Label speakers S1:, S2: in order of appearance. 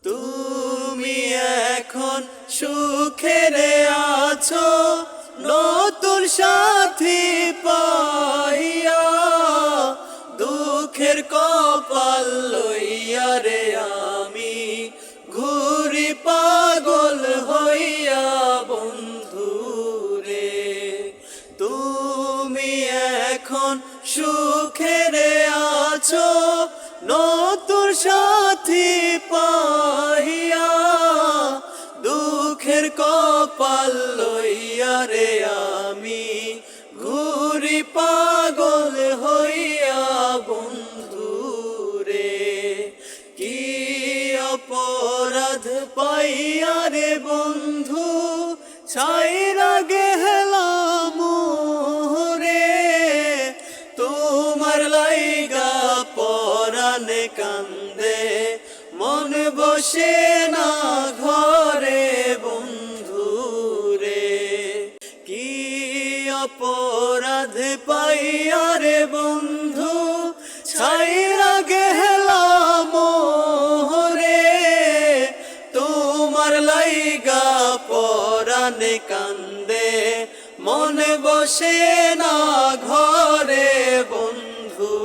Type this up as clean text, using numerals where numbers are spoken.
S1: তুমি এখন সুখেরে আছো নতুন সাথী পাইয়া, দুঃখের কপাল লইয়া রে আমি ঘুরি পাগল হইয়া বন্ধু রে। তুমি এখন সুখেরে আছো নতুন সাথী পাইয়া, দুঃখের কপাল লইয়া রে আমি ঘুরি পাগল হইয়া বন্ধু রে। কি অপরাধ পাইয়া রে বন্ধু ছাইরা গেলাম রে, তোমার লাইগা পরানে কান্দে মন বসে না ঘরে বন্ধু রে। কি অপরাধ পাইয়া রে বন্ধু ছাইরা গেলাম রে, তোমার লাইগা পরানে কান্দে মন বসে না ঘরে বন্ধু।